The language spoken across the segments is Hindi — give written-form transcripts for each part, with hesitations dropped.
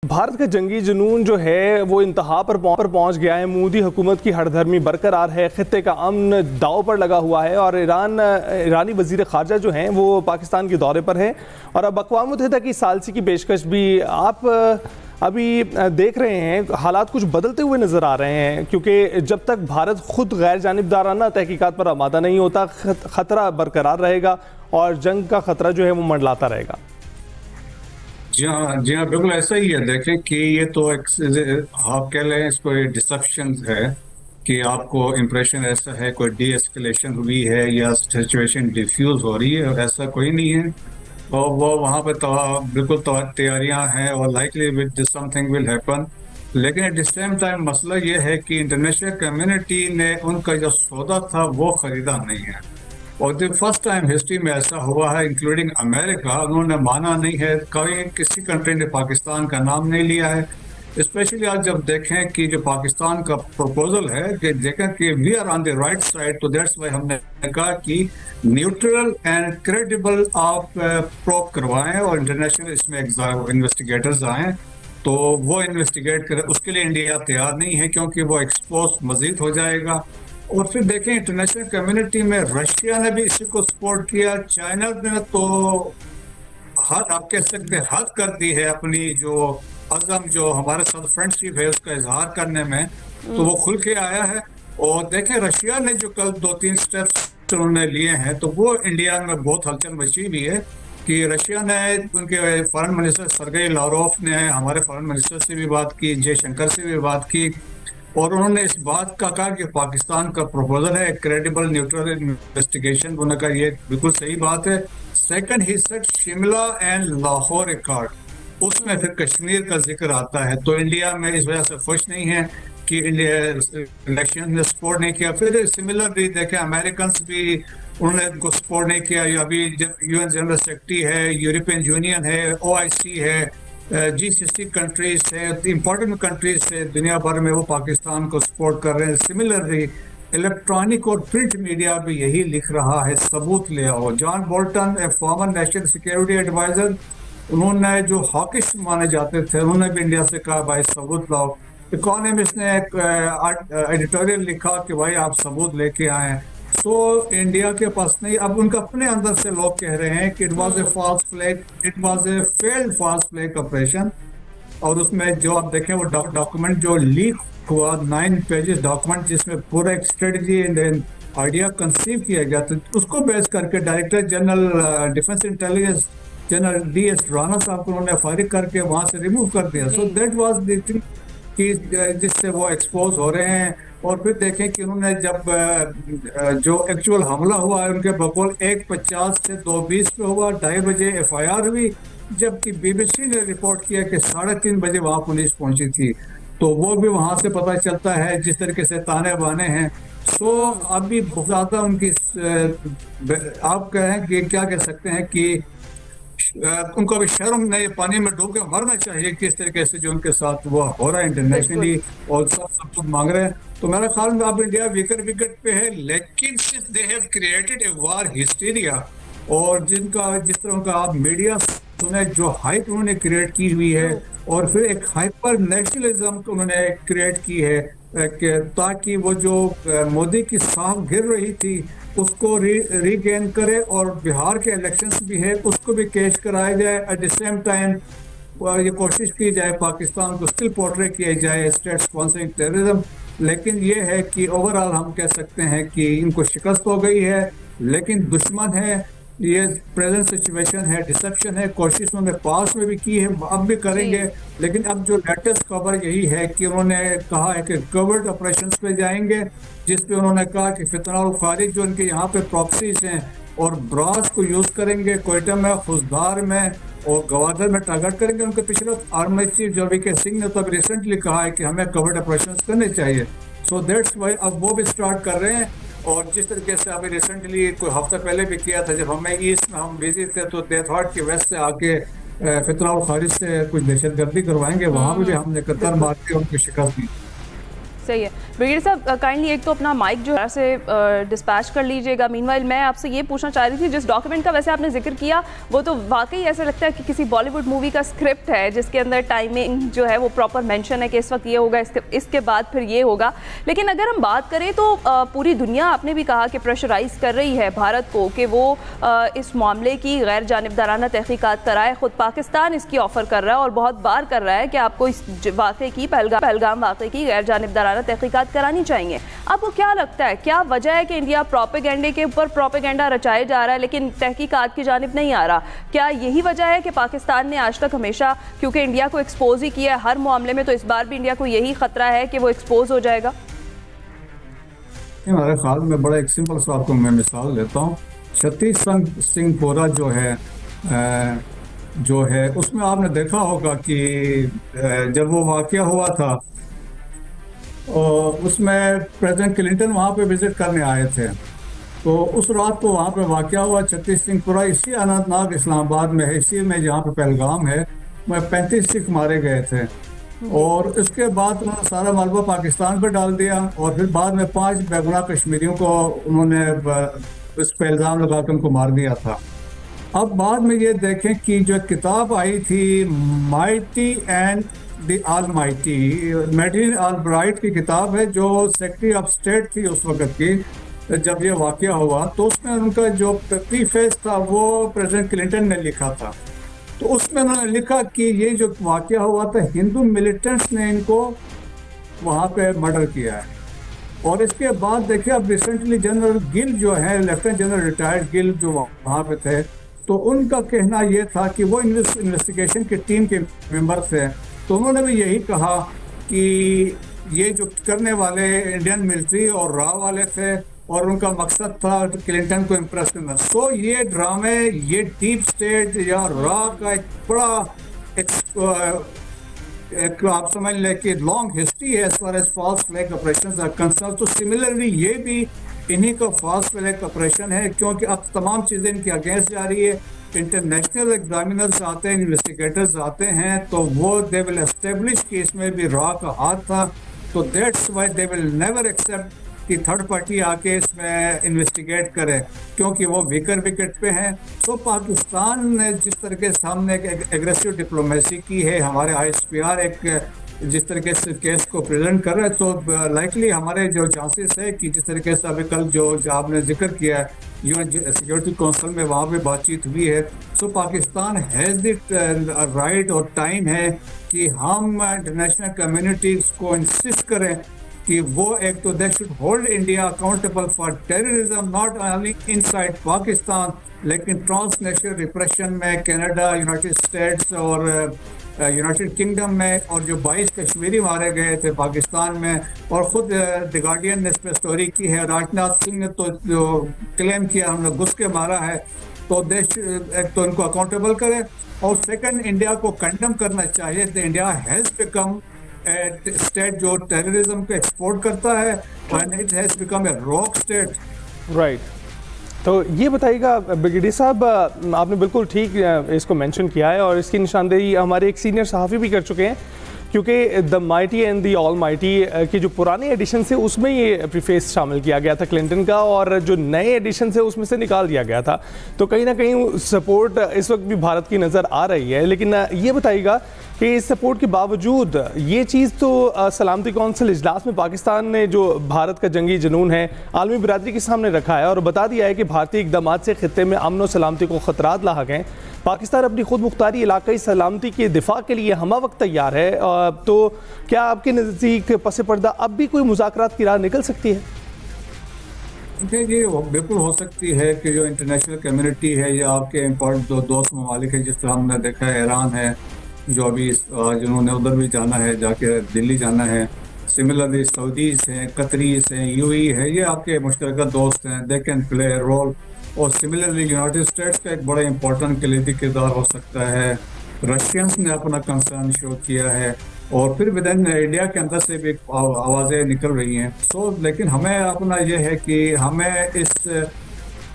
भारत का जंगी जुनून जो है वो इंतहा पर पहुंच गया है। मोदी हुकूमत की हठधर्मी बरकरार है, खित्ते का अमन दाव पर लगा हुआ है और ईरानी वजीर खारजा जो हैं वो पाकिस्तान के दौरे पर है और अब अक़वाम मुत्तहिदा की सालसी की पेशकश भी आप अभी देख रहे हैं। हालात कुछ बदलते हुए नज़र आ रहे हैं क्योंकि जब तक भारत खुद गैर जानिबदाराना तहकीकात पर आमादा नहीं होता, ख़तरा बरकरार रहेगा और जंग का ख़तरा जो है वो मंडलाता रहेगा। जी हाँ बिल्कुल ऐसा ही है। देखें कि ये तो एक आप कह लें इसको डिसेप्शन है कि आपको इम्प्रेशन ऐसा है कोई डी एस्केलेशन हुई है या सिचुएशन डिफ्यूज हो रही है, ऐसा कोई नहीं है। और वो वहाँ पे बिल्कुल तैयारियां हैं और likely with something will happen. लेकिन एट द सेम टाइम मसला ये है कि इंटरनेशनल कम्युनिटी ने उनका जो सौदा था वो खरीदा नहीं है और द फर्स्ट टाइम हिस्ट्री में ऐसा हुआ है, इंक्लूडिंग अमेरिका। उन्होंने माना नहीं है, कभी किसी कंट्री ने पाकिस्तान का नाम नहीं लिया है। स्पेशली आज जब देखें कि जो पाकिस्तान का प्रपोजल है कि देखें कि we are on the right side, तो दैट्स वाई हमने कहा कि न्यूट्रल एंड क्रेडिबल आप प्रोब करवाएं और इंटरनेशनल इसमें इन्वेस्टिगेटर्स आएँ तो वो इन्वेस्टिगेट करें। उसके लिए इंडिया तैयार नहीं है क्योंकि वो एक्सपोज मजीद हो जाएगा। और फिर देखें इंटरनेशनल कम्युनिटी में रशिया ने भी इसी को सपोर्ट किया, चाइना ने तो हद आप कह सकते हैं हद कर दी है अपनी जो अज़म जो हमारे साथ फ्रेंडशिप है उसका इजहार करने में, तो वो खुल के आया है। और देखें रशिया ने जो कल 2-3 स्टेप्स उन्होंने लिए हैं तो वो इंडिया में बहुत हलचल मची भी है कि रशिया ने उनके फॉरेन मिनिस्टर सर्गेई लावरोव ने हमारे फॉरेन मिनिस्टर से भी बात की, जयशंकर से भी बात की और उन्होंने इस बात का कहा कि पाकिस्तान का प्रपोजल है क्रेडिबल न्यूट्रल इन्वेस्टिगेशन, उन्होंने कहा ये बिल्कुल सही बात है। Second he said Shimla and Lahore accord, उसमें फिर कश्मीर का जिक्र आता है। तो इंडिया में इस वजह से खुश नहीं है कि इंडिया इलेक्शन ने सपोर्ट नहीं किया। फिर सिमिलरली देखें अमेरिकन भी उन्होंने उनको सपोर्ट नहीं किया। अभी यूएन जनरल सेक्रेटरी है, यूरोपियन यूनियन है, OIC है, G60 कंट्रीज है, इंपॉर्टेंट कंट्रीज है दुनिया भर में, वो पाकिस्तान को सपोर्ट कर रहे हैं। सिमिलरली इलेक्ट्रॉनिक और प्रिंट मीडिया भी यही लिख रहा है, सबूत ले आओ। जॉन बोल्टन एक फॉर्मर नेशनल सिक्योरिटी एडवाइजर, उन्होंने जो हॉकिश माने जाते थे उन्होंने भी इंडिया से कहा भाई सबूत लाओ। इकोनॉमिस्ट ने एक एडिटोरियल लिखा कि भाई आप सबूत लेके आए। तो इंडिया के पास नहीं, अब उनका अपने अंदर से लोग कह रहे हैं कि it was a false flag, it was a failed false flag operation. और उसमें जो आप देखें वो डॉक्यूमेंट जो लीक हुआ 9 पेजेस डॉक्यूमेंट जिसमें पूरा एक स्ट्रेटजी एंड आइडिया कंसीव किया गया था, उसको बेस करके director general defence intelligence general DS Rana साहब को उन्होंने फारिग करके वहां से रिमूव कर दिया। So that was the thing कि जिससे वो एक्सपोज हो रहे हैं। और फिर देखें कि उन्होंने जब जो एक्चुअल हमला हुआ है उनके बकौल 1:50 से 2:20 पे हुआ, 2:30 बजे FIR हुई, जबकि BBC ने रिपोर्ट किया कि 3:30 बजे वहां पुलिस पहुंची थी। तो वो भी वहां से पता चलता है जिस तरीके से ताने बाने हैं। सो अभी बहुत ज्यादा उनकी आप कहें कि क्या कह सकते हैं कि उनको अभी शर्म नहीं, पानी में डूब के मरना चाहिए किस तरीके से जो उनके साथ वो हो रहा है इंटरनेशनली और सब कुछ मांग रहे हैं। तो मेरे ख्याल में अब इंडिया वीकर विकेट पे है, लेकिन सिर्फ they have created a war hysteria. और जिस तरह का आप मीडिया सुने जो हाइप उन्होंने क्रिएट की हुई है और फिर एक हाइपर नेशनलिज्म को उन्होंने क्रिएट की है ताकि वो जो मोदी की सांप गिर रही थी उसको रीगेन करे और बिहार के इलेक्शंस भी है उसको भी कैश कराया जाए। एट द सेम टाइम ये कोशिश की जाए पाकिस्तान को स्टिल पोर्ट्रे किया जाए स्टेट स्पॉन्सरिंग टेररिज्म। लेकिन ये है कि ओवरऑल हम कह सकते हैं कि इनको शिकस्त हो गई है, लेकिन दुश्मन है, ये प्रेजेंट सिचुएशन है, डिसेप्शन है। कोशिश उन्होंने पास में भी की है, अब भी करेंगे। लेकिन अब जो लेटेस्ट खबर यही है कि उन्होंने कहा है कि कवर्ड ऑपरेशंस पे जाएंगे, जिस पे उन्होंने कहा कि फितना और खारिज जो उनके यहाँ पे प्रॉक्सीज हैं और ब्रास को यूज करेंगे कोयटा में, खुजदार में और गवादर में टारगेट करेंगे। उनके पिछले आर्मी चीफ जो वी के सिंह ने तो अभी रिसेंटली कहा है कि हमें कवर्ड ऑपरेशंस करने चाहिए। सो दैट्स वाई अब वो भी स्टार्ट कर रहे हैं। और जिस तरीके से अभी रिसेंटली कोई हफ्ता पहले भी किया था जब हमें ईस्ट में हम बिजी थे, तो दे थॉट कि वेस्ट से आके फितना और खारिज से कुछ दहशतगर्दी करवाएंगे, वहां पे भी हमने कतर मार के उनको शिकस्त दी। सही है। ब्रिगेडियर साहब काइंडली एक तो अपना माइक जो है से डिस्पैच कर लीजिएगा। मीनवाइल मैं आपसे ये पूछना चाह रही थी, जिस डॉक्यूमेंट का वैसे आपने जिक्र किया वो तो वाकई ऐसा लगता है कि किसी बॉलीवुड मूवी का स्क्रिप्ट है, जिसके अंदर टाइमिंग जो है वो प्रॉपर मेंशन है कि इस वक्त ये होगा, इसके बाद फिर ये होगा। लेकिन अगर हम बात करें तो पूरी दुनिया, आपने भी कहा कि प्रेशराइज कर रही है भारत को कि वो इस मामले की गैर जानिबदाराना तहकीकात कराए। खुद पाकिस्तान इसकी ऑफर कर रहा है और बहुत बार कर रहा है कि आपको इस वाक़े की, पहलगाम वाक़े की गैर जानिबदाराना तहकीकात करानी चाहिए। आपको क्या लगता है, क्या वजह है कि इंडिया प्रोपेगेंडे के ऊपर प्रोपेगेंडा रचाए जा रहा है लेकिन तहकीकात की जानिब नहीं आ रहा? क्या यही वजह है कि पाकिस्तान ने आज तक हमेशा क्योंकि इंडिया को एक्सपोज ही किया है हर मामले में, तो इस बार भी इंडिया को यही खतरा है कि वो एक्सपोज हो जाएगा? हमारे ख्याल में बड़ा एक सिंपल सा आपको मैं मिसाल देता हूँ। सतीश सिंहपुरा जो है उसमें आपने देखा होगा कि जब वो वाक़या हुआ था और उसमें प्रेसिडेंट क्लिंटन वहाँ पे विजिट करने आए थे। तो उस रात को वहाँ पे वाक़या हुआ सतीश सिंहपुरा इसी अनंतनाग इस्लामाबाद में है, इसी में जहाँ पे पहलगाम है, में 35 सिख मारे गए थे। और इसके बाद उन्होंने सारा मलबा पाकिस्तान पर डाल दिया और फिर बाद में 5 बेगुनाह कश्मीरियों को उन्होंने इस पर इल्ज़ाम लगा के उनको मार दिया था। अब बाद में ये देखें कि जो किताब आई थी Mighty and the Almighty, Madeleine Albright की किताब है, जो सेक्रेटरी ऑफ स्टेट थी उस वक्त की जब ये वाक़या हुआ, तो उसमें उनका जो प्रीफेस था वो प्रेसिडेंट क्लिंटन ने लिखा था। तो उसमें उन्होंने लिखा कि ये जो वाक़या हुआ था हिंदू मिलिटेंट्स ने इनको वहाँ पे मर्डर किया है। और इसके बाद देखिए अब रिसेंटली जनरल गिल जो है, लेफ्टिनेंट जनरल रिटायर्ड गिल जो वहाँ पे थे, तो उनका कहना ये था कि वो इन्वेस्टिगेशन की टीम के मेंबर थे, तो उन्होंने भी यही कहा कि ये जो करने वाले इंडियन मिलिट्री और रॉ वाले थे और उनका मकसद था क्लिंटन को इम्प्रेस करना। सो ये ड्रामे, ये डीप स्टेट या रॉ का एक बड़ा एक आप समझ लें कि लॉन्ग हिस्ट्री है as far as false flag operation are concern. तो सिमिलरली ये भी इन्हीं का फॉल्स फ्लैग ऑपरेशन है, क्योंकि अब तमाम चीज़ें इनके अगेंस्ट जा रही है। इंटरनेशनल एग्जामिनर्स आते हैं, इन्वेस्टिगेटर्स आते हैं, तो वो दे विल एस्टेब्लिश कि इसमें भी रॉ का हाथ था। तो that's why they will never accept कि थर्ड पार्टी आके इसमें इन्वेस्टिगेट करे, क्योंकि वो वीकर विकेट पे हैं। तो पाकिस्तान ने जिस तरीके से हमने एक एग्रेसिव डिप्लोमेसी की है, हमारे ISPR एक जिस तरीके से केस को प्रेजेंट कर रहे हैं, तो लाइकली हमारे जो चांसेस है कि जिस तरीके से अभी कल जो आपने जिक्र किया है UN सिक्योरिटी काउंसिल में वहाँ पे बातचीत हुई है। सो पाकिस्तान हैज़ द राइट और टाइम है कि हम इंटरनेशनल कम्युनिटीज़ को इंसिस्ट करें कि वो एक तो they should hold India accountable for terrorism, not only inside Pakistan लेकिन ट्रांसनेशनल रिप्रेशन में कनाडा, यूनाइटेड स्टेट्स और यूनाइटेड किंगडम में, और जो 22 कश्मीरी मारे गए थे पाकिस्तान में, और ख़ुद द गार्डियन ने इस पर स्टोरी की है। राजनाथ सिंह ने तो जो क्लेम किया हमने घुस के मारा है, तो देश एक तो इनको अकाउंटेबल करे, और सेकंड इंडिया को कंडेम करना चाहिए। तो इंडिया हैज़ बिकम स्टेट जो टेररिज्म को एक्सपोर्ट करता है, and it has become a rock state. Right, तो ये बताइएगा ब्रिगेडियर साहब, आपने बिल्कुल ठीक इसको मेंशन किया है और इसकी निशानदेही हमारे एक सीनियर सहाफ़ी भी कर चुके हैं, क्योंकि the mighty and the all mighty की जो पुराने एडिशन से उसमें ये प्रीफेस शामिल किया गया था क्लिंटन का, और जो नए एडिशन से उसमें से निकाल दिया गया था। तो कहीं ना कहीं सपोर्ट इस वक्त भी भारत की नज़र आ रही है। लेकिन ये बताइएगा कि इस सपोर्ट के बावजूद ये चीज़ तो सलामती कौंसिल इजलास में पाकिस्तान ने जो भारत का जंगी जुनून है आलमी बिरादरी के सामने रखा है और बता दिया है कि भारतीय इक़दामात से खित्ते में अमन और सलामती को ख़तरात लाहक हैं। पाकिस्तान अपनी खुद मुख्तारी इलाकाई सलामती के दिफा के लिए हमा वक्त तैयार है। तो क्या आपके नज़दीक पस पर्दा अब भी कोई मुज़ाकरात की राह निकल सकती है? ये बिल्कुल हो सकती है कि जो इंटरनेशनल कम्युनिटी है या आपके इम्पोर्टेंट जो दोस्त ममालिक है, जिस तरह हमने देखा है ईरान है जो अभी आज उन्होंने उधर भी जाना है, जाके दिल्ली जाना है। सिमिलरली सऊदीज हैं, कतरीज हैं, UAE है, ये आपके मुश्तरका दोस्त हैं, they can play a role. और सिमिलरली यूनाइटेड स्टेट्स का एक बड़ा इंपॉर्टेंट कलीदी किरदार हो सकता है। रशियंस ने अपना कंसर्न शो किया है, और फिर विद इन इंडिया के अंदर से भी आवाज़ें निकल रही हैं। सो लेकिन हमें अपना ये है कि हमें इस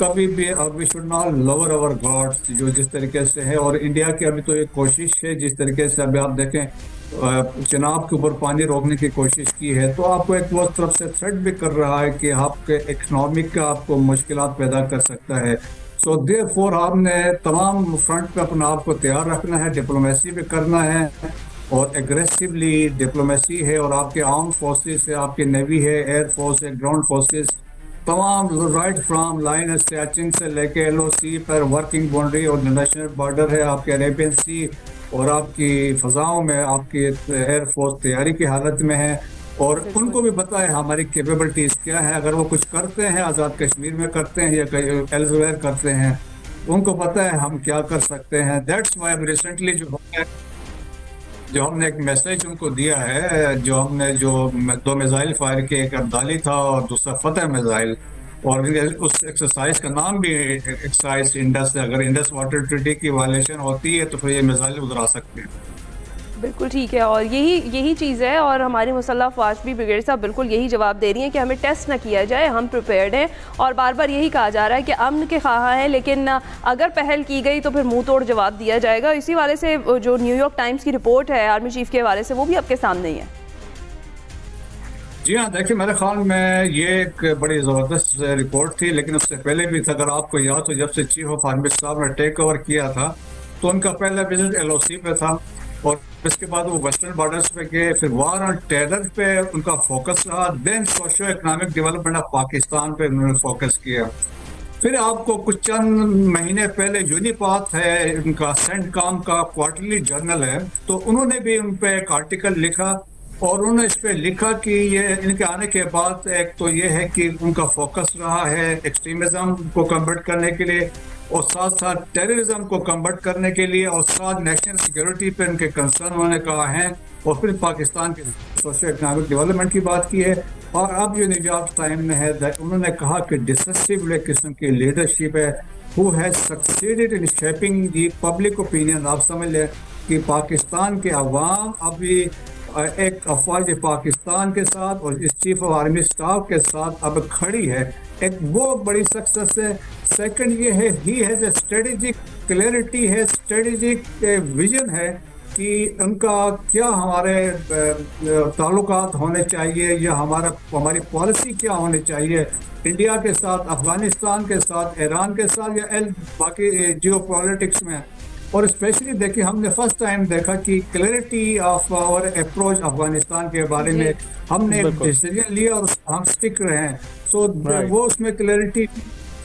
कभी भी we should not lower our guards, जो जिस तरीके से है। और इंडिया की अभी तो एक कोशिश है, जिस तरीके से अभी आप देखें चिनाब के ऊपर पानी रोकने की कोशिश की है, तो आपको एक वो तरफ से थ्रेट भी कर रहा है कि आपके इकोनॉमिक का आपको मुश्किलात पैदा कर सकता है। सो देयरफॉर आपने तमाम फ्रंट पे अपना आप को तैयार रखना है, डिप्लोमेसी भी करना है और एग्रेसिवली डिप्लोमेसी है। और आपके आर्म फोर्सेस है, आपकी नेवी है, एयर फोर्स है, ग्राउंड फोर्सेस, तमाम राइट फ्राम लाइन स्टैचिंग से लेके LOC पर वर्किंग बाउंड्री और इंटरनेशनल बॉर्डर है, आपके अरेबियन सी और आपकी फ़ज़ाओं में आपकी एयर फोर्स तैयारी की हालत में है। और उनको भी पता है हमारी कैपेबिलिटीज़ क्या है। अगर वो कुछ करते हैं, आज़ाद कश्मीर में करते हैं या कहीं एल्सवेयर करते हैं, उनको पता है हम क्या कर सकते हैं। दैट्स वाई रिसेंटली जो हमने एक मैसेज उनको दिया है, जो 2 मिसाइल फायर किए, एक अब्दाली था और दूसरा फतेह मिसाइल, और उस एक्सरसाइज का नाम भी एक्सरसाइज इंडस है। अगर इंडस वाटर ट्रीटी की वायलेशन होती है तो फिर ये मिसाइल उधर आ सकते हैं। बिल्कुल ठीक है, और यही चीज़ है। और हमारी मुसल्लह फ़ौज भी ब्रिगेड साहब बिल्कुल यही जवाब दे रही है कि हमें टेस्ट ना किया जाए, हम प्रिपेयर्ड हैं। और बार बार यही कहा जा रहा है कि अमन के ख़्वाह हैं, लेकिन अगर पहल की गई तो फिर मुंह तोड़ जवाब दिया जाएगा। इसी वाले से जो न्यूयॉर्क टाइम्स की रिपोर्ट है आर्मी चीफ के हवाले से, वो भी आपके सामने ही है। जी हाँ, देखिए मेरे ख्याल में ये एक बड़ी ज़बरदस्त रिपोर्ट थी, लेकिन उससे पहले भी अगर आपको याद हो, जब से चीफ ऑफ आर्मी साहब ने टेक ओवर किया था तो उनका पहला विजिट LOC पे था और इसके बाद वो वेस्टर्न बॉर्डर्स पे गए, फिर वार ऑन टेरर पे उनका फोकस रहा, then socio economic development of Pakistan पे उन्होंने फोकस किया। फिर आपको कुछ चंद महीने पहले यूनिपाथ है, उनका सेंटकॉम का क्वार्टरली जर्नल है, तो उन्होंने भी उन पे एक आर्टिकल लिखा और उन्होंने इस पे लिखा कि ये इनके आने के बाद एक तो ये है कि उनका फोकस रहा है एक्सट्रीमिज्म को कन्वर्ट करने के लिए और साथ साथ टेररिज्म को कन्वर्ट करने के लिए और साथ नेशनल सिक्योरिटी पे उनके कंसर्न उन्होंने कहा है और फिर पाकिस्तान के सोशो इकोनॉमिक डेवलपमेंट की बात की है। और अब जो न्यूयॉर्क टाइम में है, उन्होंने कहा कि डिसेसिव किस्म की लीडरशिप है who has succeeded in shaping the public opinion. आप समझ लें कि पाकिस्तान के अवाम अभी एक अफवाज पाकिस्तान के साथ और इस चीफ ऑफ आर्मी स्टाफ के साथ अब खड़ी है, एक वो बड़ी सक्सेस है। सेकंड ये है he has a strategic clarity है, स्ट्रेटेजिक विजन है कि उनका क्या हमारे ताल्लुकात होने चाहिए या हमारी पॉलिसी क्या होनी चाहिए इंडिया के साथ, अफगानिस्तान के साथ, ईरान के साथ या बाकी जियो पॉलिटिक्स में। और स्पेशली देखिए हमने फर्स्ट टाइम देखा कि clarity of our approach Afghanistan के बारे में हमने एक डिसीजन लिया और हम स्टिक रहे हैं। सो वो उसमें क्लैरिटी।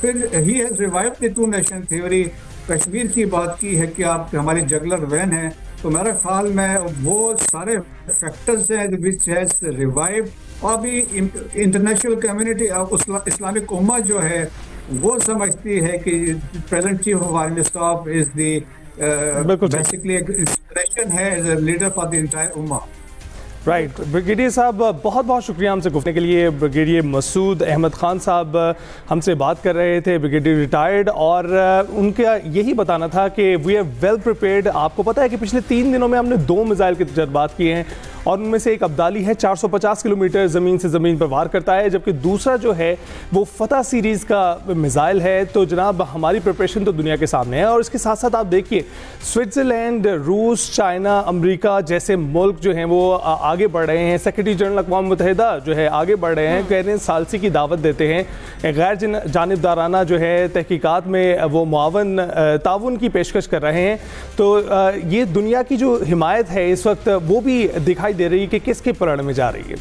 फिर he has revived the 2 nation theory. Kashmir की बात की है कि आप हमारी जगलर वैन है, तो मेरे ख्याल में वो सारे फैक्टर्स हैं विच हैज रिवाइव। और अभी इंटरनेशनल कम्युनिटी इस्लामिक उम्मा जो है वो समझती है कि present chief of army staff is the basically inspiration है as a leader for the entire उम्मा। राइट ब्रिगेडियर साहब, बहुत बहुत शुक्रिया हमसे गुफ्तगू के लिए। ब्रिगेडियर मसूद अहमद खान साहब हमसे बात कर रहे थे, ब्रिगेडियर रिटायर्ड, और उनका यही बताना था कि वी आर वेल प्रिपेयर्ड। आपको पता है कि पिछले 3 दिनों में हमने 2 मिसाइल के तजर्बात किए हैं और उनमें से एक अब्दाली है 450 किलोमीटर ज़मीन से ज़मीन पर वार करता है, जबकि दूसरा जो है वो फतह सीरीज़ का मिसाइल है। तो जनाब हमारी प्रिपरेशन तो दुनिया के सामने है। और इसके साथ साथ आप देखिए स्विट्ज़रलैंड, रूस, चाइना, अमेरिका जैसे मुल्क जो हैं वो आगे बढ़ रहे हैं। सेक्रेटरी जनरल अक़वाम मुत्तहिदा जो है आगे बढ़ रहे हैं, कह रहे हैं सालसी की दावत देते हैं, गैर जानिबदाराना जो है तहकीकात में वो ताउन की पेशकश कर रहे हैं। तो ये दुनिया की जो हिमायत है इस वक्त वो भी दिखाई दे रही है कि किसके प्रण में जा रही है।